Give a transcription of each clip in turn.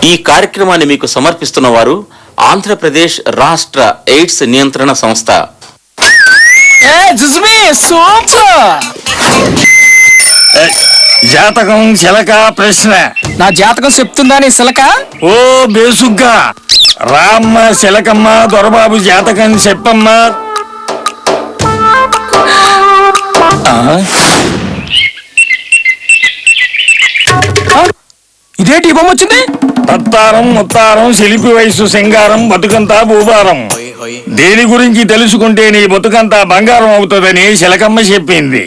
ఈ కార్యక్రమాన్ని మీకు సమర్పిస్తున్న వారు ఆంధ్రప్రదేశ్ రాష్ట్ర ఎయిడ్స్ నియంత్రణ సంస్థ. జాతకం చిలక ప్రశ్న. నా జాతకం చెప్తుందా నీ చిలక? ఓ బేసుగ్గా రామ్మ చిలకమ్మ దొరబాబు జాతకం చెప్పమ్మా. ఇదేంటి ఈ బొమ్మ వచ్చింది? తత్తారం ముత్తారం శిలిపి వయసు సింగారం బతుకంతా భూభారం. దేని గురించి తెలుసుకుంటే నీ బతుకంతా బంగారం అవుతుందని చిలకమ్మ చెప్పింది.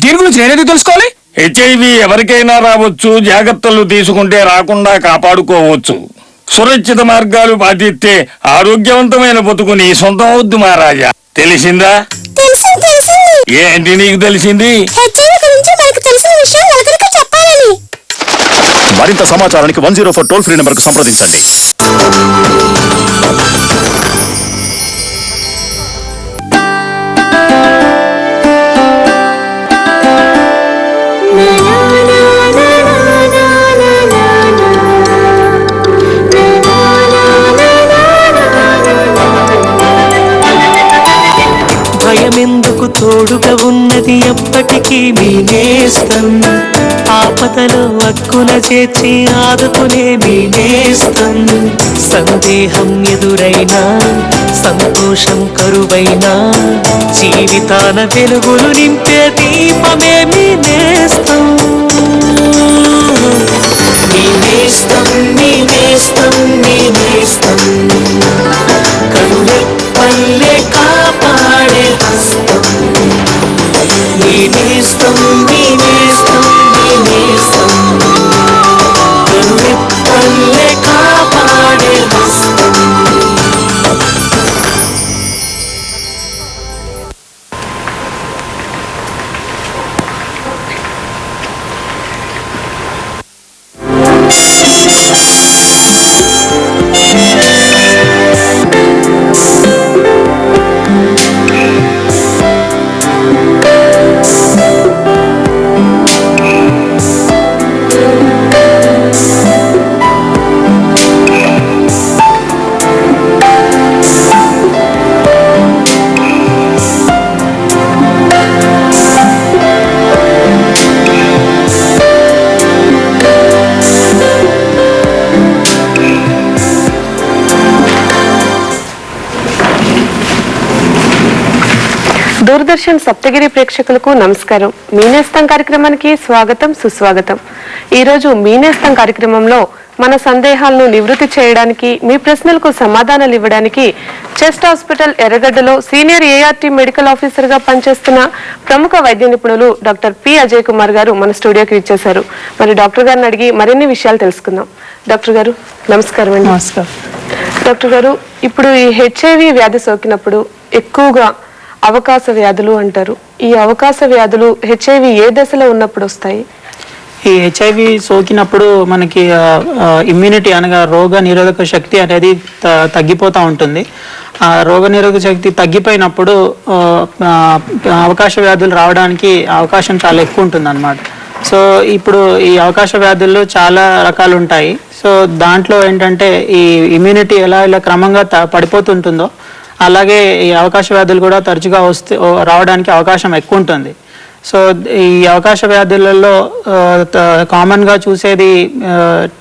దీని గురించి నేనేది తెలుసుకోవాలి? హెచ్ఐవి ఎవరికైనా రావచ్చు, జాగ్రత్తలు తీసుకుంటే రాకుండా కాపాడుకోవచ్చు. సురక్షిత మార్గాలు పాటిస్తే ఆరోగ్యవంతమైన బతుకు నీ సొంతం అవుద్దు మహారాజా. తెలిసిందా? ఏంటి నీకు తెలిసింది? మరింత సమాచారానికి 104 టోల్ ఫ్రీ నెంబర్కు సంప్రదించండి. భయమెందుకు తోడుగా ఉన్నది ఎప్పటికీ మీ నేస్తం. ఆపదలో హక్కున చేర్చి ఆదుకునే మీ నేస్తం. సందేహం ఎదురైనా సంతోషం కరువైనా జీవితాన వెలుగులు నింపే దీపమే మీ నేస్తం. మీ నేస్తం, మీ నేస్తం, మీ నేస్తం. కనురెప్పల్లే కాపాడే హస్తం. మీ నేస్తం, మీ నేస్తం, మీ నేస్తం. కనురెప్పల్లే కాపాడే హస్తం. దూరదర్శన్ సప్తగిరి ప్రేక్షకులకు నమస్కారం. మీనేస్తం కార్యక్రమానికి స్వాగతం, సుస్వాగతం. ఈరోజు మీనేస్తం కార్యక్రమంలో మన సందేహాలను నివృత్తి చేయడానికి, మీ ప్రశ్నలకు సమాధానాలు ఇవ్వడానికి చెస్ట్ హాస్పిటల్ ఎర్రగడ్డలో సీనియర్ ఏఆర్టీ మెడికల్ ఆఫీసర్ గా పనిచేస్తున్న ప్రముఖ వైద్య నిపుణులు డాక్టర్ పి అజయ్ కుమార్ గారు మన స్టూడియోకి ఇచ్చేశారు. మరి డాక్టర్ గారిని అడిగి మరిన్ని విషయాలు తెలుసుకుందాం. డాక్టర్ గారు నమస్కారం అండి. నమస్కారం డాక్టర్ గారు, ఇప్పుడు ఈ హెచ్ఐవి వ్యాధి సోకినప్పుడు ఎక్కువగా అవకాశ వ్యాధులు అంటారు. ఈ అవకాశ వ్యాధులు హెచ్ఐవి ఏ దశలో ఉన్నప్పుడు వస్తాయి? ఈ హెచ్ఐవి సోకినప్పుడు మనకి ఇమ్యూనిటీ అనగా రోగ నిరోధక శక్తి అనేది తగ్గిపోతూ ఉంటుంది. ఆ రోగ నిరోధక శక్తి తగ్గిపోయినప్పుడు అవకాశ వ్యాధులు రావడానికి అవకాశం చాలా ఎక్కువ ఉంటుంది అన్నమాట. సో ఇప్పుడు ఈ అవకాశ వ్యాధుల్లో చాలా రకాలు ఉంటాయి. సో దాంట్లో ఏంటంటే ఈ ఇమ్యూనిటీ ఎలా క్రమంగా పడిపోతుంటుందో అలాగే ఈ అవకాశ వ్యాధులు కూడా తరచుగా రావడానికి అవకాశం ఎక్కువ ఉంటుంది. సో ఈ అవకాశ వ్యాధులలో కామన్గా చూసేది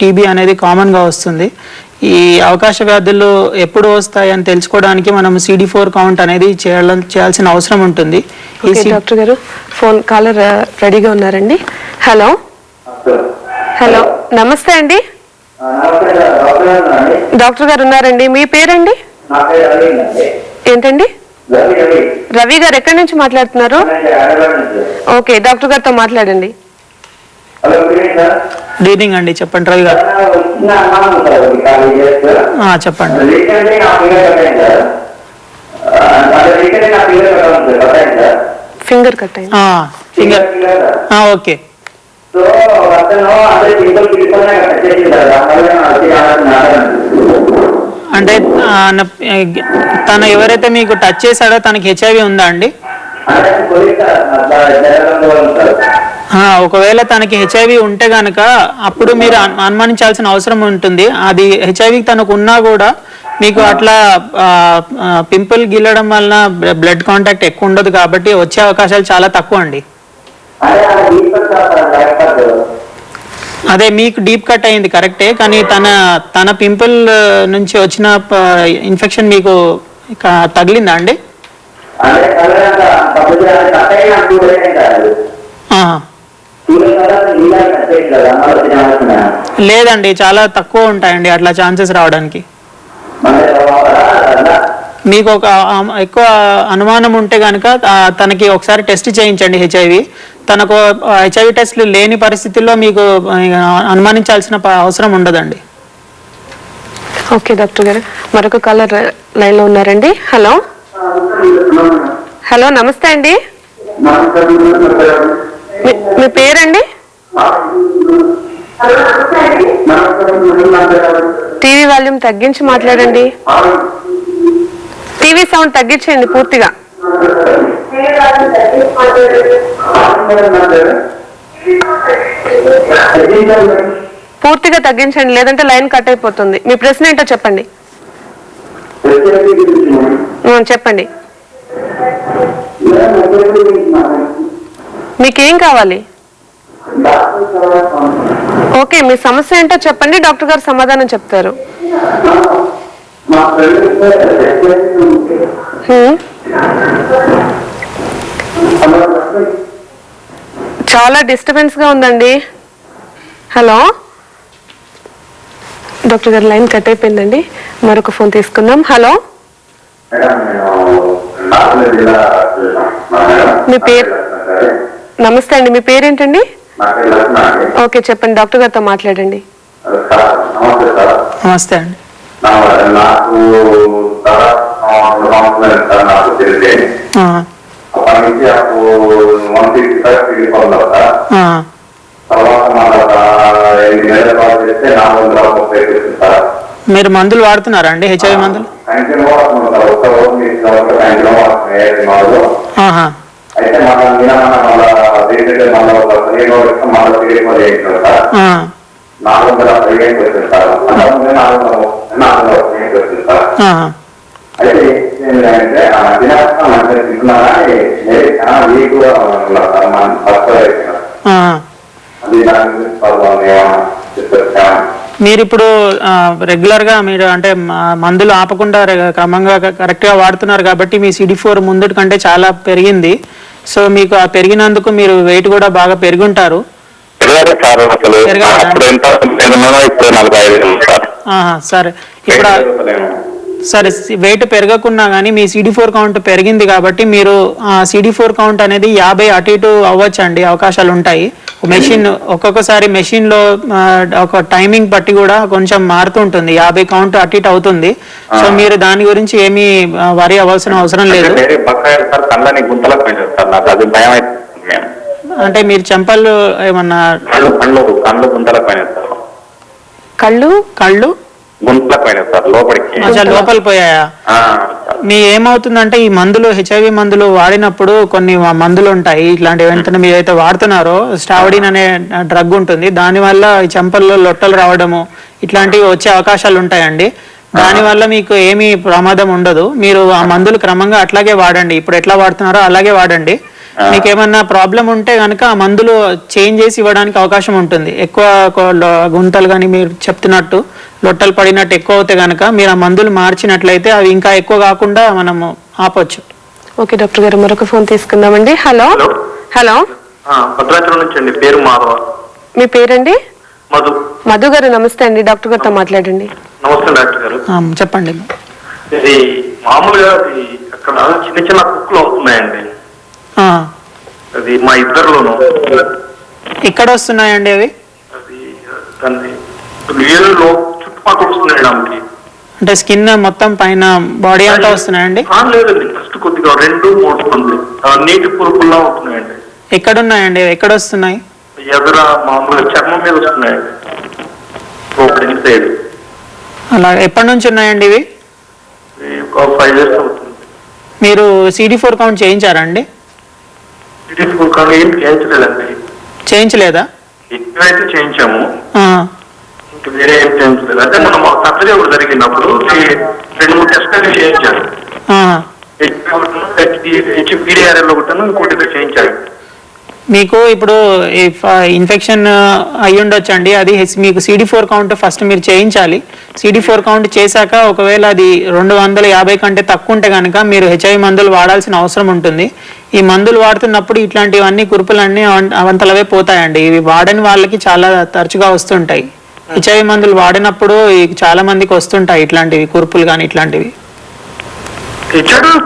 టీబీ అనేది కామన్గా వస్తుంది. ఈ అవకాశ వ్యాధులు ఎప్పుడు వస్తాయి అని తెలుసుకోవడానికి మనం CD4 కౌంట్ అనేది చేయాల్సిన అవసరం ఉంటుంది. డాక్టర్ గారు ఫోన్ కాలర్ రెడీగా ఉన్నారండి. హలో హలో నమస్తే అండి. డాక్టర్ గారు ఉన్నారండి. మీ పేరండి? ఏంటండి? రవి గారు ఎక్కడి నుంచి మాట్లాడుతున్నారు? ఓకే, డాక్టర్ గారితో మాట్లాడండి. గుడ్ ఈవినింగ్ అండి, చెప్పండి రవి గారు. చెప్పండి. ఫింగర్ కట్ అయింది. Finger okay. అంటే తను ఎవరైతే మీకు టచ్ చేశాడో తనకి హెచ్ఐవి ఉందా అండి? ఒకవేళ తనకి హెచ్ఐవి ఉంటే గనక అప్పుడు మీరు అనుమానించాల్సిన అవసరం ఉంటుంది. అది హెచ్ఐవి తనకు ఉన్నా కూడా మీకు అట్లా పింపుల్ గిల్లడం వలన బ్లడ్ కాంటాక్ట్ ఎక్కువ ఉండదు కాబట్టి వచ్చే అవకాశాలు చాలా తక్కువ అండి. అదే మీకు డీప్ కట్ అయింది కరెక్టే, కానీ తన పింపుల్ నుంచి వచ్చిన ఇన్ఫెక్షన్ మీకు తగిలిందా అండి? లేదండి, చాలా తక్కువ ఉంటాయండి అట్లా ఛాన్సెస్ రావడానికి. మీకు ఒక ఎక్కువ అనుమానం ఉంటే కనుక తనకి ఒకసారి టెస్ట్ చేయించండి హెచ్ఐవి. తనకు హెచ్ఐవి టెస్ట్లు లేని పరిస్థితుల్లో మీకు అనుమానించాల్సిన అవసరం ఉండదండి. ఓకే డాక్టర్ గారు, మరొక కాలర్ లైన్ లో ఉన్నారండి. హలో హలో, నమస్తే అండి. మీ పేరండి? టీవీ వాల్యూమ్ తగ్గించి మాట్లాడండి. టీవీ సౌండ్ తగ్గించండి పూర్తిగా. పూర్తిగా తగ్గించండి, లేదంటే లైన్ కట్ అయిపోతుంది. మీ ప్రశ్న ఏంటో చెప్పండి. చెప్పండి, మీకేం కావాలి? ఓకే, మీ సమస్య ఏంటో చెప్పండి, డాక్టర్ గారు సమాధానం చెప్తారు. చాలా డిస్టర్బెన్స్ గా ఉందండి. హలో డాక్టర్ గారు, లైన్ కట్ అయిపోయిందండి. మరొక ఫోన్ తీసుకుందాం. హలో, మీ పేరు? నమస్తే అండి, మీ పేరేంటండి? ఓకే చెప్పండి, డాక్టర్ గారితో మాట్లాడండి. నమస్తే అండి. నాకు నాకు తెలిసి అప్పటి నుంచి అప్పుడు 165 తర్వాత మళ్ళీ 8 నెలల పాటు చేస్తే 430 సార్. మీరు మందులు వాడుతున్నారా అండి, హెచ్ఐవి మందులు? అయితే మళ్ళీ మళ్ళీ 415 వచ్చింది సార్. 430 వచ్చింది సార్. అయితే ఏంటంటే ఆ మధ్యన మంచిగా తింటున్నారా చాలా వీక్ కూడా ఉన్నారు సార్. మనం అది దాని గురించి మీరు ఇప్పుడు రెగ్యులర్ గా మీరు అంటే మందులు ఆపకుండా క్రమంగా కరెక్ట్ గా వాడుతున్నారు కాబట్టి మీ CD4 ముందు కంటే చాలా పెరిగింది. సో మీకు ఆ పెరిగినందుకు మీరు వెయిట్ కూడా బాగా పెరుగుంటారు. సరే, ఇప్పుడు సరే వెయిట్ పెరగకున్నా కానీ మీ CD4 కౌంట్ పెరిగింది కాబట్టి మీరు ఆ CD4 కౌంట్ అనేది 50 అటు ఇటు అవ్వచ్చండి, అవకాశాలు ఉంటాయి. మెషిన్ ఒక్కొక్కసారి మెషిన్ లో ఒక టైమింగ్ బట్టి కూడా కొంచెం మారుతుంటుంది, 50 కౌంట్ అటు ఇటు అవుతుంది. సో మీరు దాని గురించి ఏమీ వరి అవ్వాల్సిన అవసరం లేదు. అంటే మీరు చెంపలు ఏమన్నా కళ్ళు లోపల పోయాయా? మీ ఏమవుతుందంటే ఈ మందులు హెచ్ఐవి మందులు వాడినప్పుడు కొన్ని మందులు ఉంటాయి ఇట్లాంటివి, వెంటనే మీరైతే వాడుతున్నారో స్టావడిన్ అనే డ్రగ్ ఉంటుంది, దానివల్ల ఈ చెంపల్లో లొట్టలు రావడము ఇట్లాంటివి వచ్చే అవకాశాలు ఉంటాయండి. దానివల్ల మీకు ఏమీ ప్రమాదం ఉండదు. మీరు ఆ మందులు క్రమంగా అట్లాగే వాడండి, ఇప్పుడు ఎట్లా వాడుతున్నారో అలాగే వాడండి. మీకు ఏమన్నా ప్రాబ్లం ఉంటే కనుక ఆ మందులు చేంజ్ చేసి ఇవ్వడానికి అవకాశం ఉంటుంది. ఎక్కువ గుంతలు కానీ మీరు చెప్తున్నట్టు లొట్టలు పడినట్టు ఎక్కువ అవుతే కనుక మీరు ఆ మందులు మార్చినట్లయితే అవి ఇంకా ఎక్కువ కాకుండా మనము ఆపొచ్చు. ఓకే డాక్టర్ గారు, మరొక ఫోన్ తీసుకుందామండి. హలో హలో, భద్రాచలం నుంచి అండి, పేరు మాధవ. మీ పేరండి? మధు. మధు గారు నమస్తే అండి, డాక్టర్ గారితో మాట్లాడండి. నమస్తే డాక్టర్ గారు. చెప్పండి. ఇది మామూలుగా అక్కడ చిన్న చిన్న కుక్కలు అవుతున్నాయండి, అది మా ఇద్దరులోను. ఎక్కడ వస్తున్నాయండి అవి? అది దాన్ని చుట్టుపక్కల వస్తున్నాయి. అంటే స్కిన్ మొత్తం పైన బాడీ అంతా వస్తున్నాయండి? లేదండి, ఫస్ట్ కొద్దిగా 2-3 మంది నీటి పురుగుల్లా అవుతున్నాయండి. ఎక్కడున్నాయండి, ఎక్కడ వస్తున్నాయి? ఎదుర మామూలుగా చర్మం మీద వస్తున్నాయండి, ఓపెనింగ్ సైడ్. అలా ఎప్పటి నుంచి ఉన్నాయండి ఇవి? ఒక 5 years అవుతుంది. మీరు CD4 కౌంట్ చేయించారా అండి? CD4 కౌంట్ ఏం చేయించలేదండి. చేయించలేదా? అయితే చేయించాము, ఆ, ఇంకా వేరే ఏం చేయించలేదు. అంటే మనం సర్జరీ ఒకటి జరిగినప్పుడు 2-3 టెస్టులు చేయించారు. ఆ. హెచ్పిడిఆర్ఎల్ ఒకటి ఇంకోటి చేయించారు. మీకు ఇప్పుడు ఇన్ఫెక్షన్ అయ్యి ఉండొచ్చు అండి. అది మీకు CD4 కౌంట్ ఫస్ట్ మీరు చేయించాలి. CD4 కౌంట్ చేశాక ఒకవేళ అది 250 కంటే తక్కువ ఉంటే కనుక మీరు HIV మందులు వాడాల్సిన అవసరం ఉంటుంది. ఈ మందులు వాడుతున్నప్పుడు ఇట్లాంటివన్నీ కురుపులన్నీ అవంతలవే పోతాయండి. ఇవి వాడని వాళ్ళకి చాలా తరచుగా వస్తుంటాయి. HIV మందులు వాడినప్పుడు చాలా మందికి వస్తుంటాయి ఇట్లాంటివి కురుపులు కానీ ఇట్లాంటివి.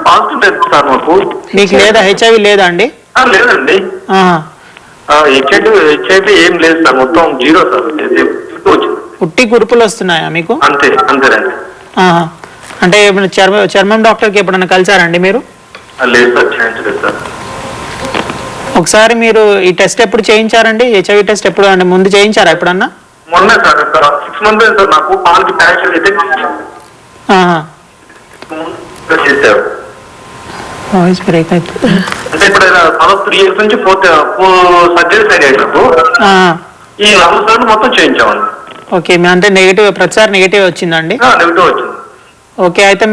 పాజిటివ్ లేదు సార్ మాకు. మీకు లేదా HIV లేదా అండి? లేదండి, హెచ్ఐవి ఏం లేదు సార్, మొత్తం 0 సార్. ఉట్టి కురుపులు వస్తున్నాయా మీకు? అంతేనండి. అంటే చర్మం డాక్టర్కి ఎప్పుడన్నా కలిసారండి మీరు? లేదు సార్, చేయించలేదు సార్. ఒకసారి మీరు ఈ టెస్ట్ ఎప్పుడు చేయించారండి? HIV టెస్ట్ ఎప్పుడు అంటే ముందు చేయించారా ఎప్పుడన్నా? మొన్న సార్ 6 months సార్ నాకు పాలకి ప్యాచ్ అయితే చేశారు. వాయిస్ బ్రేక్ అయిపోతుంది. అంటే ఇప్పుడు 3 years నుంచి 4 సర్జరీస్ అయినాయి నాకు. ఈ 4 సార్లు మొత్తం చేయించామండి. ఓకే, అంటే నెగిటివ్ ప్రతిసారి నెగిటివ్ వచ్చిందండి? నెగిటివ్ వచ్చింది. ఓకే, అయితే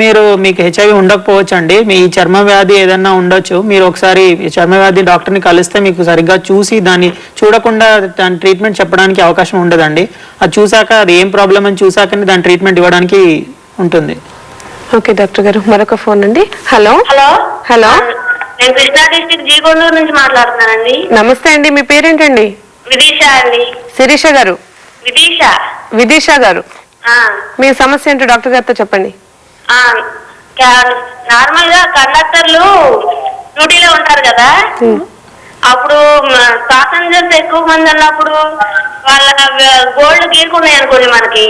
మీకు HIV ఉండకపోవచ్చు అండి. మీ చర్మ వ్యాధి ఏదన్నా ఉండొచ్చు. మీరు ఒకసారి చర్మ వ్యాధి డాక్టర్ని కలిస్తే మీకు సరిగ్గా చూసి దాన్ని చూడకుండా దాని ట్రీట్మెంట్ చెప్పడానికి అవకాశం ఉండదండి. అది చూసాక అది ఏం ప్రాబ్లం అని చూసాకనే దాని ట్రీట్మెంట్ ఇవ్వడానికి ఉంటుంది. ఓకే డాక్టర్ గారు, మరొక ఫోన్ అండి. హలో హలో హలో, నేను కృష్ణా డిస్ట్రిక్ట్ జీగొండూరు నుంచి మాట్లాడుతున్నానండి. నమస్తే అండి, మీ పేరేంటండి? విదీష అండి. శిరీష గారు? విదీష గారు, మీ సమస్య ఏంటో డాక్టర్ గారితో చెప్పండి. నార్మల్ గా కండక్టర్లు డ్యూటీలో ఉంటారు కదా, అప్పుడు ప్యాసింజర్స్ ఎక్కువ మంది అన్నప్పుడు వాళ్ళ గోల్డ్ గీరుకున్నాయి అనుకోండి మనకి,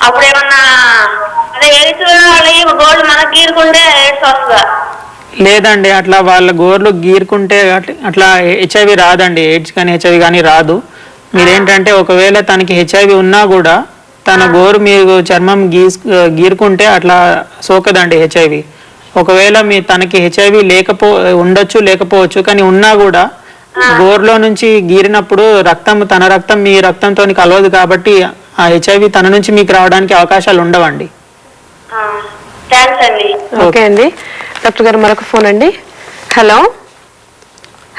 అప్పుడు ఏమన్నా అదే ఎయిడ్స్ వాళ్ళ గోల్డ్ మనకు గీరుకుంటే ఎయిడ్స్ వస్తుందా? లేదండి, అట్లా వాళ్ళ గోర్లు గీరుకుంటే అట్లా HIV రాదండి. ఎయిడ్స్ కానీ HIV కానీ రాదు. మీరేంటంటే ఒకవేళ తనకి HIV ఉన్నా కూడా తన గోరు మీరు చర్మం గీరుకుంటే అట్లా సోకదండి HIV. ఒకవేళ తనకి HIV ఉండొచ్చు లేకపోవచ్చు, కానీ ఉన్నా కూడా గోర్లో నుంచి గీరినప్పుడు తన రక్తం మీ రక్తంతో కలవదు కాబట్టి ఆ HIV తన నుంచి మీకు రావడానికి అవకాశాలు ఉండవండి. ఓకే అండి. డాక్టర్ గారు, మరొక ఫోన్ అండి. హలో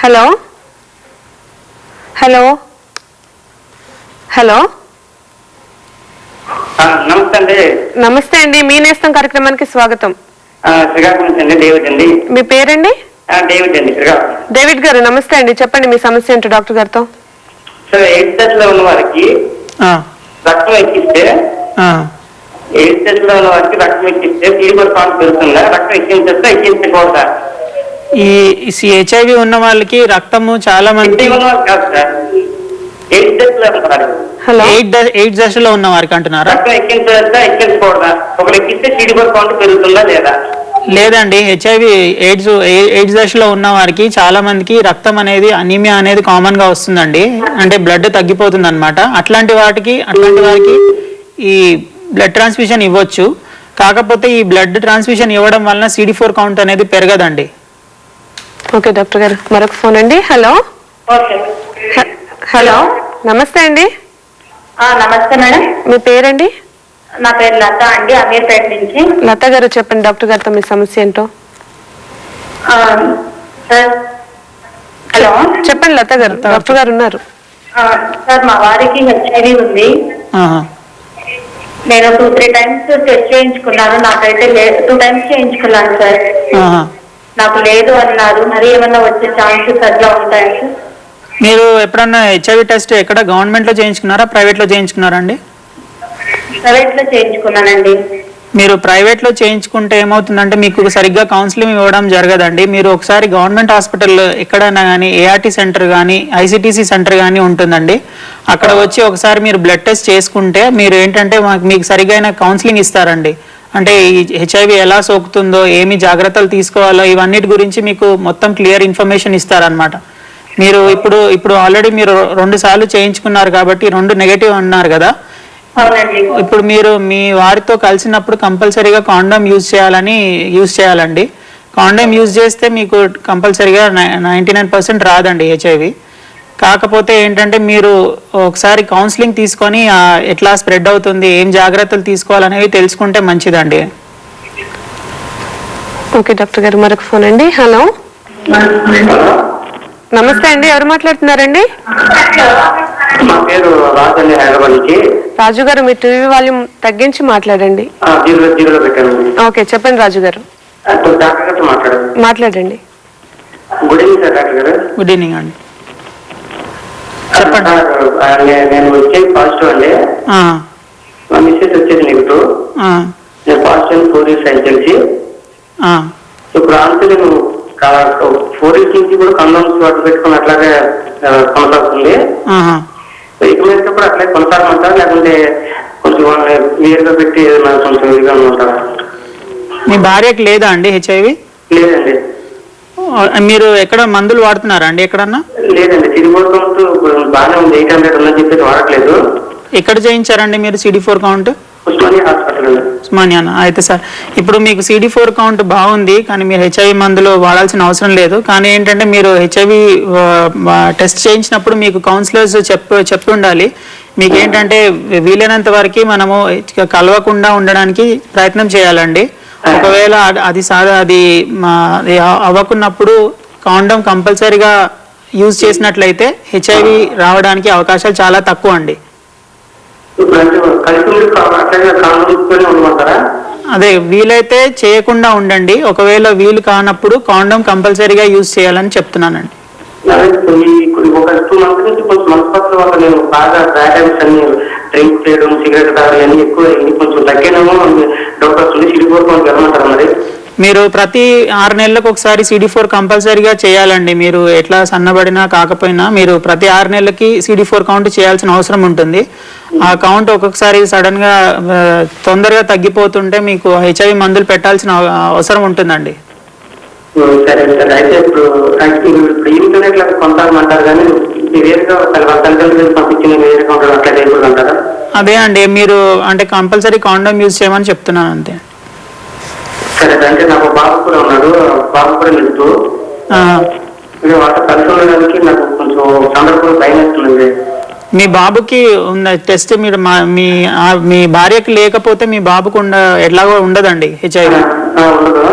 హలో హలో హలో, నమస్తే అండి, మీ నేస్తం కార్యక్రమానికి స్వాగతం. శ్రీకాకుళం అండి, డేవిడ్ అండి. మీ పేరండి? డేవిడ్ అండి. డేవిడ్ గారు, నమస్తే అండి, చెప్పండి మీ సమస్య ఏంటో డాక్టర్ గారితో. సార్, ఎయిడ్స్ దశలో ఉన్న వారికి రక్తం ఎక్కిస్తే ఎయిడ్స్ దశలో ఉన్న వారికి రక్తం ఎక్కిస్తే CD4 కౌంట్ పెరుగుతుందా? రక్తం ఎక్కించేస్తా ఎక్కించకూడదా? ఈ HIV ఉన్న వాళ్ళకి రక్తము చాలా మంది ఎయిడ్స్ దశలో ఉన్న వారికి అంటున్నారా? రక్తం ఎక్కించేస్తా ఎక్కించకూడదా? ఒకరు ఎక్కిస్తే CD4 కౌంట్ పెరుగుతుందా లేదా? లేదండి, ఎయిడ్స్ దశలో ఉన్న వారికి చాలా మందికి రక్తం అనేది అనీమియా అనేది కామన్ గా వస్తుందండి. అంటే బ్లడ్ తగ్గిపోతుంది అనమాట. అట్లాంటి వారికి ఈ బ్లడ్ ట్రాన్స్ఫ్యూషన్ ఇవ్వచ్చు. కాకపోతే ఈ బ్లడ్ ట్రాన్స్ఫ్యూషన్ ఇవ్వడం వలన CD4 కౌంట్ అనేది పెరగదండి. ఓకే డాక్టర్ గారు, మరొక ఫోన్ అండి. హలో హలో, నమస్తే అండి. నమస్తే మేడం. మీ పేరండి? నా పేరు లత అండి, అమీర్పేట నుంచి. లత గారు, చెప్పండి డాక్టర్ గారితో మీ సమస్య ఏంటో. హలో, చెప్పండి లత గారు, డాక్టర్ గారు ఉన్నారు. సార్, మా వారికి HIV ఉంది. నేను 2-3 times టెస్ట్ చేయించుకున్నాను. నాకైతే 2 times చేయించుకున్నాను సార్. నాకు లేదు అన్నారు. మరి ఏమన్నా వచ్చే ఛాన్సెస్ అట్లా ఉంటాయి సార్? మీరు ఎప్పుడన్నా HIV టెస్ట్ ఎక్కడ గవర్నమెంట్ లో చేయించుకున్నారా, ప్రైవేట్ లో చేయించుకున్నారా అండి? ప్రైవేట్ లో చేయించుకున్నానండి. మీరు ప్రైవేట్ లో చేయించుకుంటే ఏమవుతుందంటే మీకు సరిగ్గా కౌన్సిలింగ్ ఇవ్వడం జరగదండి. మీరు ఒకసారి గవర్నమెంట్ హాస్పిటల్ ఎక్కడైనా కానీ ART సెంటర్ కానీ ICTC సెంటర్ కానీ ఉంటుందండి, అక్కడ వచ్చి ఒకసారి మీరు బ్లడ్ టెస్ట్ చేసుకుంటే మీరు ఏంటంటే మీకు సరిగ్గా కౌన్సిలింగ్ ఇస్తారండి. అంటే ఈ HIV ఎలా సోకుతుందో, ఏమి జాగ్రత్తలు తీసుకోవాలో ఇవన్నిటి గురించి మీకు మొత్తం క్లియర్ ఇన్ఫర్మేషన్ ఇస్తారనమాట. మీరు ఇప్పుడు ఆల్రెడీ మీరు 2 సార్లు చేయించుకున్నారు కాబట్టి 2 నెగటివ్ అన్నారు కదా. ఇప్పుడు మీరు మీ వారితో కలిసినప్పుడు కంపల్సరీగా కాండోమ్ యూజ్ చేయాలండి. కాండోమ్ యూజ్ చేస్తే మీకు కంపల్సరీగా 99% రాదండి HIV. కాకపోతే ఏంటంటే మీరు ఒకసారి కౌన్సిలింగ్ తీసుకొని ఎట్లా స్ప్రెడ్ అవుతుంది, ఏం జాగ్రత్తలు తీసుకోవాలనేవి తెలుసుకుంటే మంచిదండి. ఓకే డాక్టర్ గారు, మరొక ఫోన్ అండి. హలో, నమస్తే అండి, ఎవరు మాట్లాడుతున్నారండి? మా పేరు రాజు అండి, హైదరాబాద్ నుంచి. రాజు గారు, మీ టీవీ వాల్యూమ్ తగ్గించి మాట్లాడండి. జీరో పెట్టాను. ఓకే, చెప్పండి రాజు గారు. డాక్టర్ గారితో మాట్లాడండి. Good evening sir. డాక్టర్ గారు గుడ్ ఈవినింగ్ అండి, చెప్పండి. నేను వచ్చేది పాజిటివ్ అండి. మా మిస్సెస్ వచ్చేది నెగిటివ్. నేను పాజిటివ్ 4 years అయింది తెలిసి. ఇప్పుడు అంతే నేను 4 years నుంచి కూడా కండోమ్స్ వాటర్ పెట్టుకుని అట్లాగే కొనసాగుతుంది. ఇక మీద కూడా అట్లే కొనసాగమంటారా, లేకుంటే కొంచెం వేరుగా పెట్టి కొంచెం ఇదిగా ఉంటారా? మీ భార్యకి లేదా అండి హెచ్ఐవి? లేదండి. మీరు ఎక్కడ మందులు వాడుతున్నారా అండి ఎక్కడన్నా? లేదండి, CD4 కౌంట్ బాగానే ఉంది, 800 ఉందని చెప్పేసి వాడట్లేదు. ఎక్కడ చేయించారండి మీరు CD4 కౌంట్? ఉస్మానియా హాస్పిటల్. ఉస్మానియానా? అయితే సార్, ఇప్పుడు మీకు CD4 కౌంట్ బాగుంది, కానీ మీరు హెచ్ఐవి మందులు వాడాల్సిన అవసరం లేదు. కానీ ఏంటంటే మీరు హెచ్ఐవి టెస్ట్ చేయించినప్పుడు మీకు కౌన్సిలర్స్ చెప్పి ఉండాలి. మీకు ఏంటంటే వీలైనంత వరకు మనము కలవకుండా ఉండడానికి ప్రయత్నం చేయాలండి. ఒకవేళ అది అవ్వకున్నప్పుడు కాండోమ్ కంపల్సరీగా యూజ్ చేసినట్లయితే హెచ్ఐవి రావడానికి అవకాశాలు చాలా తక్కువ అండి. అదే, వీలైతే చేయకుండా ఉండండి. ఒకవేళ వీలు కానప్పుడు కాండోమ్ కంపల్సరీగా యూజ్ చేయాలని చెప్తున్నానండి. ఒక 2 months నుంచి కొంచెం మనస్పత్తుల వల్ల నేను బాగా బ్యాడ్ హ్యాబిట్స్ అన్ని డ్రింక్ చేయడం, సిగరెట్ తాగడం అన్ని ఎక్కువ కొంచెం తగ్గినామో డాక్టర్స్ CD4 కౌంట్ వెళ్ళమంటారు. మరి మీరు ప్రతి 6 నెలలకు ఒకసారి CD4 కంపల్సరీగా చేయాలండి. మీరు ఎట్లా సన్నబడినా కాకపోయినా మీరు ప్రతి 6 నెలలకి CD4 కౌంట్ చేయాల్సిన అవసరం ఉంటుంది. ఆ కౌంట్ ఒక్కొక్కసారి సడన్ గా తొందరగా తగ్గిపోతుంటే మీకు హెచ్ఐవి మందులు పెట్టాల్సిన అవసరం ఉంటుందండి. సరే సార్, అయితే ఇప్పుడు ఇంటర్నెట్ లో కొనసాగమంటారు, కానీ వేరుగా పంపించిన వేరే కౌంటర్ అట్లా చేయకూడదంటారా? అదే అండి, మీరు అంటే కంపల్సరీ కాండోమ్ యూజ్ చేయమని చెప్తున్నాను అంతే. సరే, అంటే నాకు బాబు కూడా ఉన్నాడు, బాబు కూడా నిలుతూ వాటి కలిసి ఉండడానికి నాకు కొంచెం సందర్భంలో భయం వేస్తుంది. మీ బాబుకి ఉన్న టెస్ట్ మీరు మీ భార్యకి లేకపోతే మీ బాబుకు ఎట్లాగో ఉండదండి హెచ్ఐవి. ఉండదు.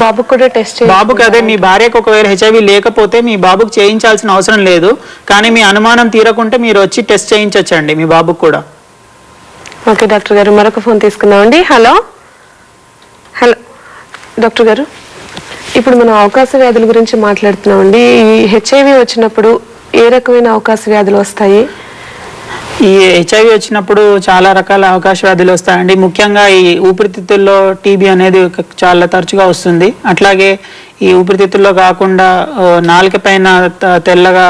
బాబుకు కూడా టెస్ట్ బాబుకి అదే, మీ భార్యకు ఒకవేళ హెచ్ఐవి లేకపోతే మీ బాబుకు చేయించాల్సిన అవసరం లేదు. కానీ మీ అనుమానం తీరకుంటే మీరు వచ్చి టెస్ట్ చేయించండి మీ బాబుకు కూడా. ఓకే డాక్టర్ గారు, మరొక ఫోన్ తీసుకుందామండి. హలో డాక్టర్ గారు, ఇప్పుడు మనం అవకాశ వ్యాధుల గురించి మాట్లాడుతున్నామండి. ఈ హెచ్ఐవి వచ్చినప్పుడు ఏ రకమైన అవకాశ వ్యాధులు వస్తాయి? ఈ హెచ్ఐవి వచ్చినప్పుడు చాలా రకాల అవకాశ వ్యాధులు వస్తాయండి. ముఖ్యంగా ఈ ఊపిరితిత్తుల్లో టీబీ అనేది చాలా తరచుగా వస్తుంది. అట్లాగే ఈ ఊపిరితిత్తుల్లో కాకుండా నాలుక పైన తెల్లగా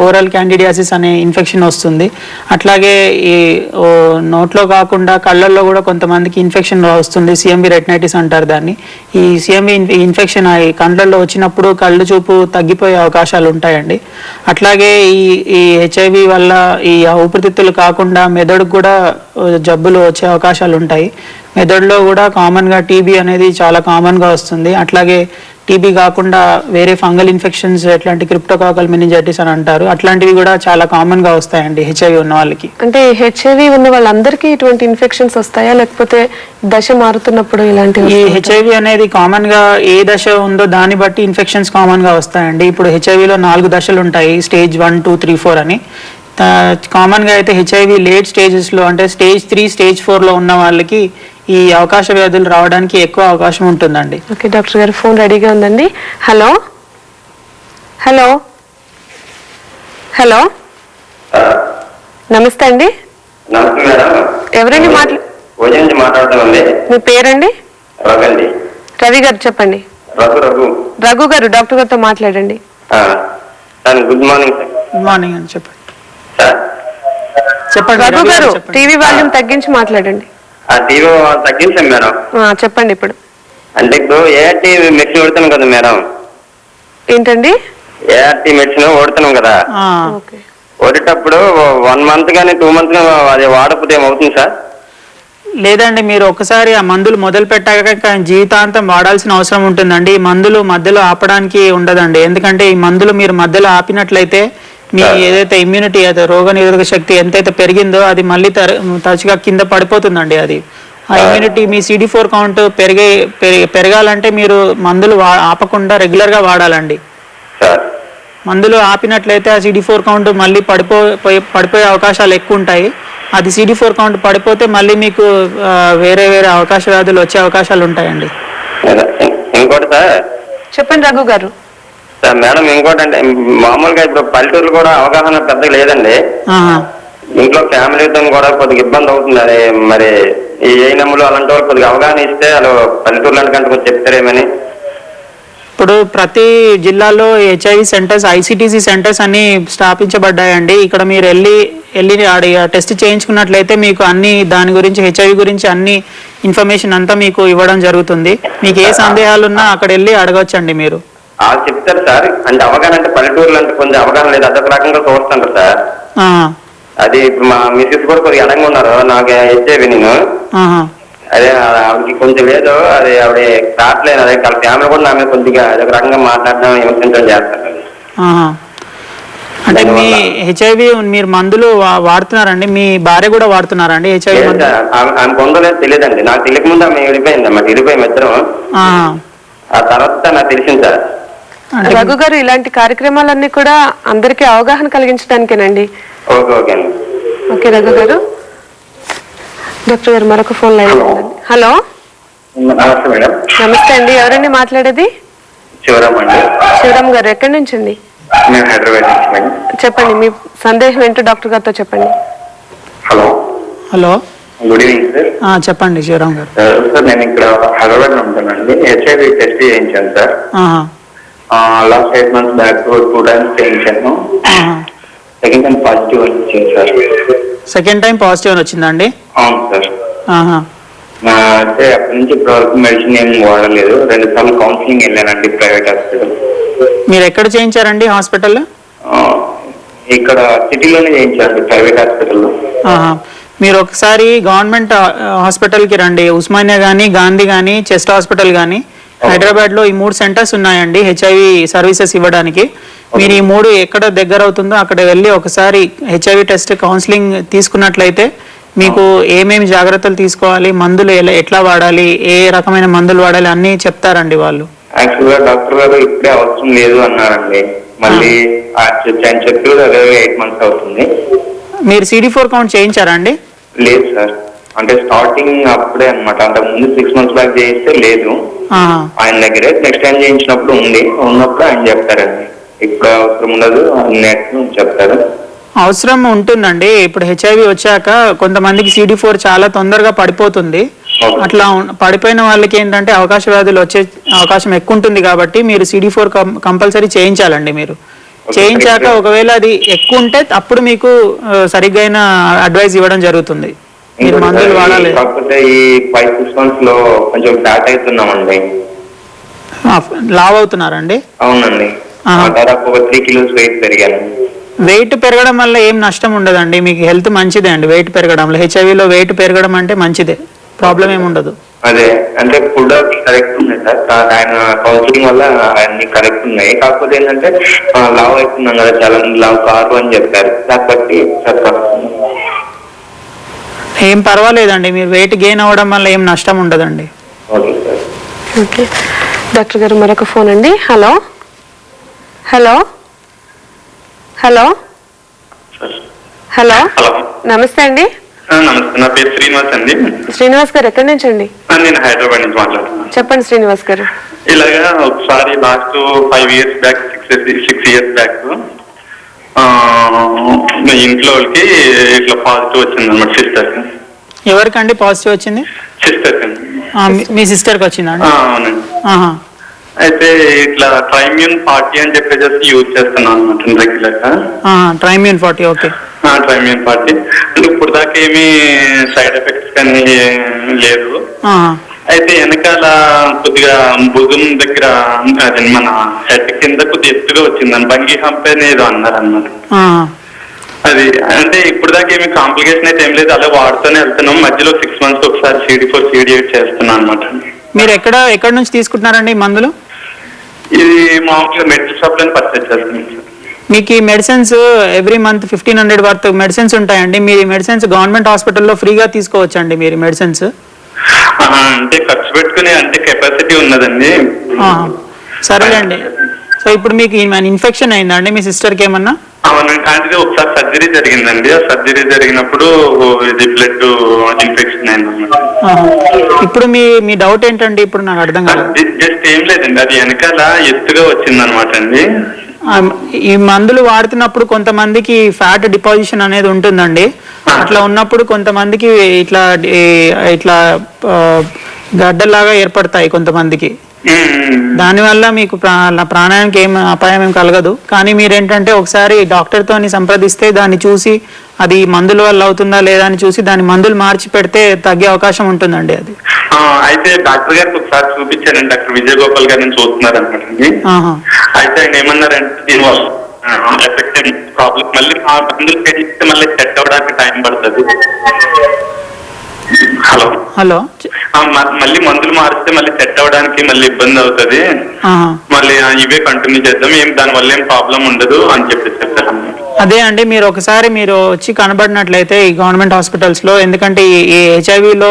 ఓరల్ క్యాండిడియాసిస్ అనే ఇన్ఫెక్షన్ వస్తుంది. అట్లాగే ఈ నోట్లో కాకుండా కళ్ళల్లో కూడా కొంతమందికి ఇన్ఫెక్షన్ వస్తుంది, సిఎంబి రెటినైటిస్ అంటారు దాన్ని. ఈ సిఎంబి ఇన్ఫెక్షన్ కళ్ళల్లో వచ్చినప్పుడు కళ్ళు చూపు తగ్గిపోయే అవకాశాలు ఉంటాయండి. అట్లాగే ఈ హెచ్ఐవి వల్ల ఈ ఊపిరితిత్తులు కాకుండా మెదడుకు కూడా జబ్బులు వచ్చే అవకాశాలు ఉంటాయి. మెదడులో కూడా కామన్గా టీబీ అనేది చాలా కామన్గా వస్తుంది. అట్లాగే టీబీ కాకుండా వేరే ఫంగల్ ఇన్ఫెక్షన్స్ ఎట్లాంటి క్రిప్టోకాకల్ మెనింజైటిస్ అని అంటారు, అట్లాంటివి కూడా చాలా కామన్గా వస్తాయండి హెచ్ఐవి ఉన్న వాళ్ళకి. అంటే హెచ్ఐవి ఉన్న వాళ్ళందరికీ ఇటువంటి ఇన్ఫెక్షన్స్ వస్తాయా, లేకపోతే దశ మారుతున్నప్పుడు ఇలాంటివి? ఈ హెచ్ఐవి అనేది కామన్గా ఏ దశ ఉందో దాన్ని బట్టి ఇన్ఫెక్షన్స్ కామన్గా వస్తాయండి. ఇప్పుడు హెచ్ఐవిలో 4 దశలు ఉంటాయి, స్టేజ్ 1, 2, 3, 4 అని. కామన్గా అయితే హెచ్ఐవి లేట్ స్టేజెస్లో అంటే స్టేజ్ 3, స్టేజ్ 4లో ఉన్న వాళ్ళకి ఈ అవకాశ వ్యాధులు రావడానికి ఎక్కువ అవకాశం ఉంటుందండి. ఓకే డాక్టర్ గారు, ఫోన్ రెడీగా ఉందండి. హలో నమస్తే అండి. నమస్తే మేడం. ఎవరండి మాట్లాడుతామండి? మీ పేరండి? రవి గారు, చెప్పండి. రఘు గారు, డాక్టర్ గారితో మాట్లాడండి. Good morning sir. Good morning అని చెప్పండి. రఘు గారు, టీవీ వాల్యూమ్ తగ్గించి మాట్లాడండి. టీవీ తగ్గించాం మేడం. చెప్పండి. ఇప్పుడు అంటే ఇప్పుడు ఏఆర్టీ మెడిసిన్ వాడుతున్నాం కదా మేడం. ఏంటండి? ఏఆర్టీ మెడిసిన్ వాడుతున్నాం కదా, వాడేటప్పుడు 1 month కానీ 2 months అది వాడకపోతే ఏమవుతుంది సార్? లేదండి, మీరు ఒకసారి ఆ మందులు మొదలు పెట్టాక జీవితాంతం వాడాల్సిన అవసరం ఉంటుందండి. ఈ మందులు మధ్యలో ఆపడానికి ఉండదండి. ఎందుకంటే ఈ మందులు మీరు మధ్యలో ఆపినట్లయితే మీ ఏదైతే ఇమ్యూనిటీ, అదే రోగ నిరోధక శక్తి ఎంతైతే పెరిగిందో అది మళ్ళీ తరచుగా కింద పడిపోతుందండి. అది ఆ ఇమ్యూనిటీ, మీ CD4 కౌంట్ పెరగాలంటే మీరు మందులు ఆపకుండా రెగ్యులర్గా వాడాలండి. మందులు ఆపినట్లయితే ఆ CD4 కౌంట్ మళ్ళీ పడిపోయే అవకాశాలు ఎక్కువ ఉంటాయి. అది CD4 కౌంట్ పడిపోతే మళ్ళీ మీకు వేరే వేరే అవకాశ వ్యాధులు వచ్చే అవకాశాలు ఉంటాయండి. ఇంకోటి సార్, చెప్పండి రఘు గారు. సార్ మేడం, ఇంకోటి అంటే మామూలుగా ఇప్పుడు పల్లెటూరులో కూడా అవగాహన పెద్దగా లేదండి. ఇంట్లో ఫ్యామిలీతో కూడా కొద్దిగా ఇబ్బంది అవుతుంది. అది మరి ఈ ఏఎన్ఎంలు అలాంటి వాళ్ళు కొద్దిగా అవగాహన ఇస్తే వాళ్ళు పల్లెటూరులో కంటే కొంచెం చెప్తారేమని. ఇప్పుడు ప్రతి జిల్లాలో HIV సెంటర్స్, ICTC సెంటర్స్ అన్ని స్థాపించబడ్డాయండి. ఇక్కడ మీరు వెళ్ళి టెస్ట్ చేయించుకున్నట్లయితే మీకు అన్ని దాని గురించి, HIV గురించి అన్ని ఇన్ఫర్మేషన్ అంతా మీకు ఇవ్వడం జరుగుతుంది. మీకు ఏ సందేహాలు ఉన్నా అక్కడ వెళ్ళి అడగవచ్చండి మీరు. చెప్తారు సార్. అంటే అవగాహన అంటే పల్లెటూరులో అంటే కొంచెం అవగాహన లేదు, అదొక రకంగా చూస్తుంటారు సార్. అది ఇప్పుడు మా మిస్సెస్ కూడా కొద్దిగా అడంగా ఉన్నారు, నాకు HIV నేను. అదే ఆవిడకి కొంచెం లేదు, అది ఆవిడ రావట్లేదు. అదే వాళ్ళ ఫ్యామిలీ కూడా నా మీద కొద్దిగా అదొక రకంగా మాట్లాడడం, విమర్శించడం చేస్తారు. అంటే మీ HIV మీరు మందులు వాడుతున్నారండి? మీ భార్య కూడా వాడుతున్నారండి HIV? ఆమె పొందలేదు తెలియదండి. నాకు తెలియక ముందు ఆమె విడిపోయింది అన్నమాట. విడిపోయి ఇద్దరం. ఆ తర్వాత నాకు తెలిసింది సార్. రఘు గారు, ఇలాంటి కార్యక్రమాలన్నీ కూడా అందరికీ అవగాహన కలిగించడానికేనండి. ఓకే రఘు గారు. డాక్టర్ గారు మరొక ఫోన్ లైన్ ఉందండి. హలో, నమస్తే మేడం. నమస్తే అండి, ఎవరండి మాట్లాడేది? శివరామ్ అండి. శివరామ్ గారు, ఎక్కడి నుంచి అండి? నేను హైదరాబాద్ నుంచి మేడం. చెప్పండి, మీ సందేహం ఏంటో డాక్టర్ గారితో చెప్పండి. Hello hello, good evening sir. చెప్పండి శివరామ్ గారు. సార్, నేను ఇక్కడ హైదరాబాద్ లో ఉంటానండి. HIV టెస్ట్ చేయించాను sir. Last 8 months back 2 times చేయించాను. సెకండ్ టైం పాజిటివ్ వచ్చింది సార్. సెకండ్ టైం పాజిటివ్ వచ్చిందండి? అవును సార్. అయితే అప్పటి నుంచి ఇప్పటి వరకు మెడిసిన్ ఏం వాడలేదు. 2 సార్లు కౌన్సిలింగ్ వెళ్ళానండి ప్రైవేట్ హాస్పిటల్. మీరు ఎక్కడ చేయించారండి హాస్పిటల్లో? ఇక్కడ సిటీలోనే చేయించారండి, ప్రైవేట్ హాస్పిటల్లో. మీరు ఒకసారి గవర్నమెంట్ హాస్పిటల్కి రండి. ఉస్మానియా కానీ, గాంధీ కానీ, చెస్ట్ హాస్పిటల్ కానీ, హైదరాబాద్ లో ఈ 3 సెంటర్స్ ఉన్నాయండి HIV సర్వీసెస్ ఇవ్వడానికి. మీరు ఈ 3 ఎక్కడ దగ్గర అవుతుందో అక్కడ వెళ్ళి ఒకసారి HIV టెస్ట్, కౌన్సిలింగ్ తీసుకున్నట్లయితే మీకు ఏమేమి జాగ్రత్తలు తీసుకోవాలి, మందులు ఎట్లా వాడాలి, ఏ రకమైన మందులు వాడాలి అన్ని చెప్తారండి వాళ్ళు. యాక్చువల్గా డాక్టర్ గారు ఇప్పుడే అవసరం లేదు అన్నారండి. మళ్ళీ చెప్పి 8 months అవుతుంది. మీరు CD4 కౌంట్ చేయించారా అండి? లేదు సార్, అంటే స్టార్టింగ్ అప్పుడే అనమాట. అంతకు ముందు 6 months బ్యాక్ చేయిస్తే లేదు ఆయన దగ్గరే. నెక్స్ట్ టైం చేయించినప్పుడు ఉన్నప్పుడు ఆయన చెప్తారండి. ఇప్పుడు అవసరం ఉండదు అన్నట్టు చెప్తారు. అవసరం ఉంటుందండి. ఇప్పుడు HIV వచ్చాక కొంతమందికి CD4 చాలా తొందరగా పడిపోతుంది. అట్లా పడిపోయిన వాళ్ళకి ఏంటంటే అవకాశ వ్యాధులు వచ్చే అవకాశం ఎక్కువ ఉంటుంది. కాబట్టి మీరు CD4 కంపల్సరీ చేయించాలండి. మీరు చేయించాక ఒకవేళ అది ఎక్కువ ఉంటే అప్పుడు మీకు సరిగ్గా అడ్వైస్ ఇవ్వడం జరుగుతుంది. మీరు మందులు వాడాలి. కాకపోతే ఈ 5-6 months లో కొంచెం ఫ్యాట్ అవుతున్నామండి. లావ్ అవుతున్నారండి? అవునండి, దాదాపు 3 kilos వెయిట్ పెరిగాను. వెయిట్ పెరగడం వల్ల ఏం నష్టం ఉండదండి, మీకు హెల్త్ మంచిదే అండి. వెయిట్ పెరగడంలో, HIVలో వెయిట్ పెరగడం అంటే మంచిదే, ప్రాబ్లం ఏమి ఉండదు. అదే అంటే ఫుడ్ కరెక్ట్ ఉన్నాయి సార్. ఆయన కౌన్సిలింగ్ వల్ల అన్ని కరెక్ట్ ఉన్నాయి. కాకపోతే ఏంటంటే లావ్ అవుతున్నాం కదా, చాలా లావ్ కారు అని చెప్పారు. దాన్ని బట్టి ఏం పర్వాలేదండి, మీరు వెయిట్ గెయిన్ అవ్వడం వల్ల ఏం నష్టం ఉండదండి. ఓకే డాక్టర్ గారు, మరొక ఫోన్ అండి. హలో హలో హలో హలో, నమస్తే అండి. నమస్తే, నా పేరు శ్రీనివాస్ అండి. శ్రీనివాస్ గారు, ఎక్కడి నుంచి అండి? నేను హైదరాబాద్ నుంచి మాట్లాడుతున్నాను. చెప్పండి శ్రీనివాస్ గారు. ఇలాగా ఒకసారి last 5 years back, 6 years back ఇంట్లో వాళ్ళకి ఇట్లా పాజిటివ్ వచ్చింది అనమాట. సిస్టర్. ఎవరికండి పాజిటివ్ వచ్చింది? సిస్టర్. మీ సిస్టర్ కి వచ్చిందండి? అవునండి. అయితే ఇట్లా ట్రైమ్యూన్ 40 అని చెప్పేసి యూజ్ చేస్తున్నాను అనమాట రెగ్యులర్ గా. ట్రైమ్యూన్ 40. ఓకే. ట్రైమ్యూన్ 40 అంటే ఇప్పుడు దాకా ఏమీ సైడ్ ఎఫెక్ట్స్ కానీ లేదు. అయితే వెనకాల కొద్దిగా భుజం దగ్గర మన హెడ్ కింద కొద్దిగా ఎత్తుగా వచ్చిందని బంగి హంప్ అని ఏదో అన్నారు అన్నమాట. అది అంటే ఇప్పుడు దాకా ఏమి కాంప్లికేషన్ అయితే ఏం లేదు, అలా వాడుతూనే వెళ్తున్నాం. మధ్యలో 6 months ఒకసారి CD4 CD8 చేస్తున్నాం అనమాట. మీరు ఎక్కడ నుంచి తీసుకుంటున్నారండి ఈ మందులు? ఇది మామూలుగా మెడికల్ షాప్ లో పర్చేస్ చేస్తున్నాం సార్. మీకు ఈ medicines every month 1500 worth medicines ఉంటాయండి. మీరు మెడిసిన్స్ గవర్నమెంట్ హాస్పిటల్లో ఫ్రీగా తీసుకోవచ్చండి మీరు మెడిసిన్స్. అంటే ఖర్చు పెట్టుకునే అంటే కెపాసిటీ ఉన్నదండి. సరేలేండి. సో ఇప్పుడు మీకు ఇన్ఫెక్షన్ అయిందండి మీ సిస్టర్కి ఏమన్నా? అవునండి, అంటే ఒకసారి సర్జరీ జరిగిందండి. ఆ సర్జరీ జరిగినప్పుడు ఇది బ్లడ్ ఇన్ఫెక్షన్ అయిందన్నమాట. ఇప్పుడు మీ డౌట్ ఏంటండి? ఇప్పుడు నాకు అర్థం కాదు. జస్ట్ ఏం లేదండి, అది వెనకాల ఎత్తుగా వచ్చిందనమాట అండి. ఈ మందులు వాడుతున్నప్పుడు కొంతమందికి ఫ్యాట్ డిపాజిషన్ అనేది ఉంటుందండి. అట్లా ఉన్నప్పుడు కొంతమందికి ఇట్లా గడ్డల్లాగా ఏర్పడతాయి కొంతమందికి. దానివల్ల మీకు ప్రాణానికి ఏం అపాయం ఏం కలగదు. కానీ మీరేంటంటే ఒకసారి డాక్టర్ తోని సంప్రదిస్తే దాన్ని చూసి అది మందుల వల్ల అవుతుందా లేదా అని చూసి దాని మందులు మార్చి పెడితే తగ్గే అవకాశం ఉంటుందండి. అది అయితే డాక్టర్ గారికి ఒకసారి చూపించానండి, డాక్టర్ విజయ్ గోపాల్ గారిని చూస్తున్నారు అనమాట. అయితే ఆయన ఏమన్నారంటే దీనివల్ల ఎఫెక్ట్ ప్రాబ్లం మళ్ళీ మందులు పెరిగితే మళ్ళీ సెట్ అవ్వడానికి టైం పడుతుంది. హలో మళ్ళీ మందులు మారిస్తే మళ్ళీ సెట్ అవ్వడానికి మళ్ళీ ఇబ్బంది అవుతుంది, మళ్ళీ ఇవే కంటిన్యూ చేద్దాం, ఏం దాని వల్ల ఏం ప్రాబ్లం ఉండదు అని చెప్పేసి చెప్పారు. అదే అండి, మీరు ఒకసారి మీరు వచ్చి కనబడినట్లయితే ఈ గవర్నమెంట్ హాస్పిటల్స్ లో, ఎందుకంటే ఈ HIV-లో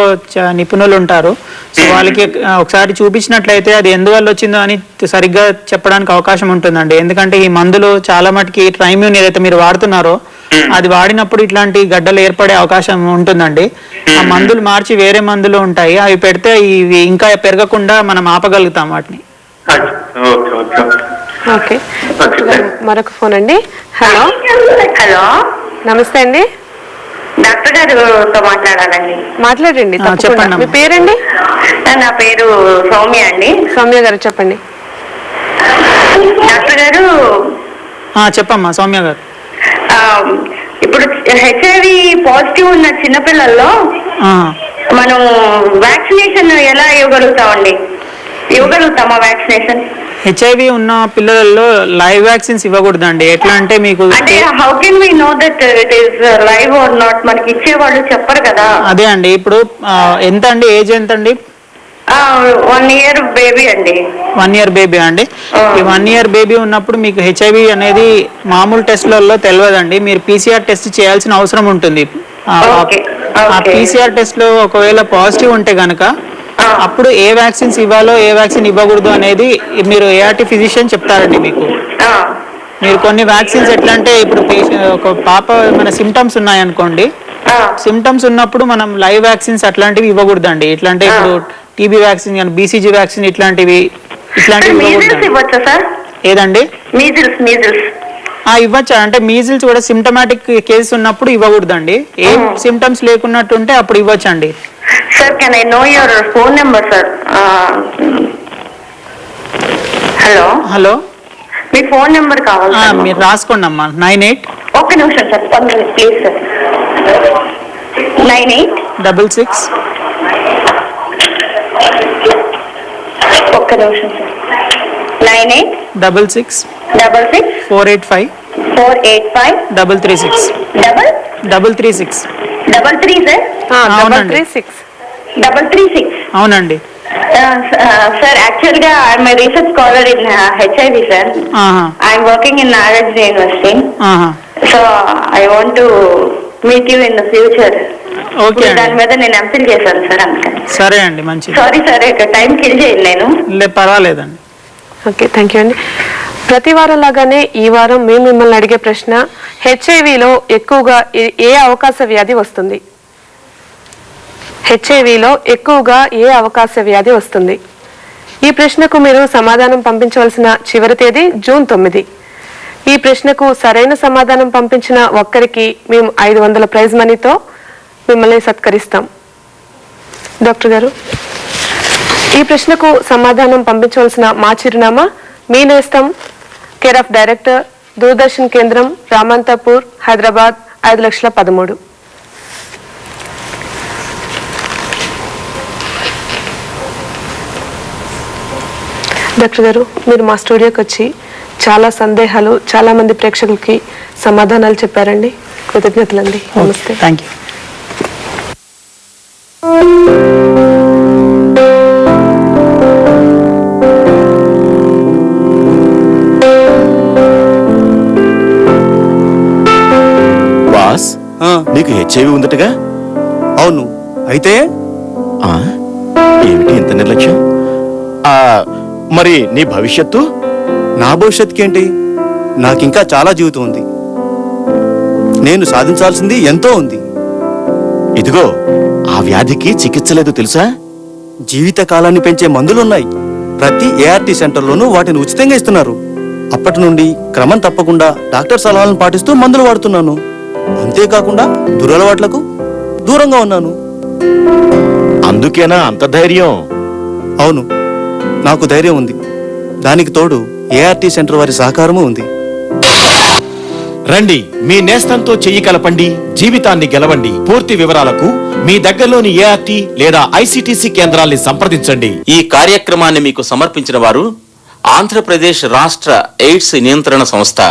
నిపుణులు ఉంటారు. సో వాళ్ళకి ఒకసారి చూపించినట్లయితే అది ఎందువల్ల వచ్చిందో అని సరిగ్గా చెప్పడానికి అవకాశం ఉంటుందండి. ఎందుకంటే ఈ మందులు చాలా మటుకి ట్రైమ్యూన్ ఏదైతే మీరు వాడుతున్నారో అది వాడినప్పుడు ఇట్లాంటి గడ్డలు ఏర్పడే అవకాశం ఉంటుందండి. ఆ మందులు మార్చి వేరే మందులు ఉంటాయి, అవి పెడితే ఇవి ఇంకా పెరగకుండా మనం ఆపగలుగుతాం వాటిని. ఓకే, మరొక ఫోన్ అండి. హలో హలో, నమస్తే అండి. డాక్టర్ గారితో మాట్లాడాలండి. మాట్లాడండి, చెప్పండి. మీ పేరండి? నా పేరు సౌమ్య అండి. సౌమ్య గారు చెప్పండి. డాక్టర్ గారు చెప్పమ్మా సౌమ్య గారు. ఇప్పుడు HIV పాజిటివ్ ఉన్న చిన్నపిల్లల్లో మనం వ్యాక్సినేషన్ ఎలా ఇవ్వగలుగుతామా వ్యాక్సినేషన్? HIV ఉన్న పిల్లలలో లైవ్ వ్యాక్సిన్స్ ఇవ్వకూడదండి. ఎట్లా అంటే మీకు how can we know that it is live or not? మనకి ఇచ్చేవాళ్ళు చెప్పరు కదా. అదే అండి, ఇప్పుడు ఎంత అండి ఏజ్ ఎంత అండి? 1 year బేబీ అండి. 1 year బేబీ అండి. ఈ 1 year బేబీ ఉన్నప్పుడు మీకు HIV అనేది మామూలు టెస్ట్లలో తెలియదండి. మీరు PCR టెస్ట్ చేయాల్సిన అవసరం ఉంటుంది. ఆ PCR టెస్ట్ లో ఒకవేళ పాజిటివ్ ఉంటే గనక అప్పుడు ఏ వ్యాక్సిన్స్ ఇవ్వాలో ఏ వ్యాక్సిన్ ఇవ్వకూడదు అనేది మీరు ART ఫిజిషియన్ చెప్తారండి మీకు. మీరు కొన్ని వ్యాక్సిన్స్ ఎట్లా అంటే ఇప్పుడు ఒక పాప మన సిమ్టమ్స్ ఉన్నాయనుకోండి, సిమ్టమ్స్ ఉన్నప్పుడు మనం లైవ్ వ్యాక్సిన్స్ అట్లాంటివి ఇవ్వకూడదండి. ఎట్లా అంటే ఇప్పుడు TB వ్యాక్సిన్ కానీ BCG వ్యాక్సిన్ ఇట్లాంటివి ఏదండి ఇవ్వచ్చా అంటే మీజిల్స్ కూడా సిమ్టమాటిక్ కేసెస్ ఉన్నప్పుడు ఇవ్వకూడదండి. ఏం సిమ్టమ్స్ లేకున్నట్టు ఉంటే అప్పుడు ఇవ్వచ్చండి. Sir can I know your phone number sir? Hello, మీ ఫోన్ నెంబర్ కావాలి. మీరు రాసుకోండి అమ్మా. 98 ఒక్క నిమిషం సార్, 1 minute ప్లీజ్ సార్. 9866 ఒక్క నిమిషం సార్. 9866 485 336 అవునండి. సార్ యాక్చువల్ గా I'm a research scholar in HIV sir. I'm working in Nagarjuna university. So I want to meet you in the future. Okay, దాని మీద నేను ఎంఫిల్ చేశాను సార్, అందుకని. సరే అండి, మంచిది. సారీ సార్, టైం కిల్ చేయను నేను. పర్వాలేదండి. ఓకే, థ్యాంక్ యూ అండి. ప్రతి వారం లాగానే ఈ వారం మేము మిమ్మల్ని అడిగే ప్రశ్న, HIV-లో ఎక్కువగా ఏ అవకాశ వ్యాధి వస్తుంది? HIV-లో ఎక్కువగా ఏ అవకాశ వ్యాధి వస్తుంది? ఈ ప్రశ్నకు మీరు సమాధానం పంపించవలసిన చివరి తేదీ జూన్ 9. ఈ ప్రశ్నకు సరైన సమాధానం పంపించిన ఒక్కరికి మేము 500 ప్రైజ్ మనీతో మిమ్మల్ని సత్కరిస్తాం. డాక్టర్ గారు, ఈ ప్రశ్నకు సమాధానం పంపించవలసిన మా చిరునామా మీ నేస్తం, కేర్ ఆఫ్ డైరెక్టర్, దూరదర్శన్ కేంద్రం, రామంతాపూర్, హైదరాబాద్ 5,13,000. డాక్టర్ గారు, మీరు మా స్టూడియోకి వచ్చి చాలా సందేహాలు, చాలా మంది ప్రేక్షకులకి సమాధానాలు చెప్పారండి. కృతజ్ఞతలండి. నమస్తే. Thank you. బాస్, నీకు హెచ్ఐవి ఉందటగా? అవును. అయితే ఆ, ఏమిటి ఇంత నిర్లక్ష్యం? మరి నీ భవిష్యత్తు? నా భవిష్యత్తుకేంటి? నాకింకా చాలా జీవితం ఉంది. నేను సాధించాల్సింది ఎంతో ఉంది. ఇదిగో, ఆ వ్యాధికి చికిత్స లేదు తెలుసా? జీవిత కాలాన్ని పెంచే మందులున్నాయి. ప్రతి ఏఆర్టీ సెంటర్లోనూ వాటిని ఉచితంగా ఇస్తున్నారు. అప్పటి నుండి క్రమం తప్పకుండా డాక్టర్ సలహాలను పాటిస్తూ మందులు వాడుతున్నాను. అంతేకాకుండా దురలవాట్లకు దూరంగా ఉన్నాను. అందుకేనా అంత ధైర్యం? అవును, నాకు ధైర్యం ఉంది. దానికి తోడు ఏఆర్టీ సెంటర్ వారి సహకారము ఉంది. రండి, మీ నేస్తంతో చెయ్యి కలపండి, జీవితాన్ని గెలవండి. పూర్తి వివరాలకు మీ దగ్గరలోని ఏఆర్టీ లేదా ఐసిటిసి కేంద్రాల్ని సంప్రదించండి. ఈ కార్యక్రమాన్ని మీకు సమర్పించిన వారు ఆంధ్రప్రదేశ్ రాష్ట్ర ఎయిడ్స్ నియంత్రణ సంస్థ.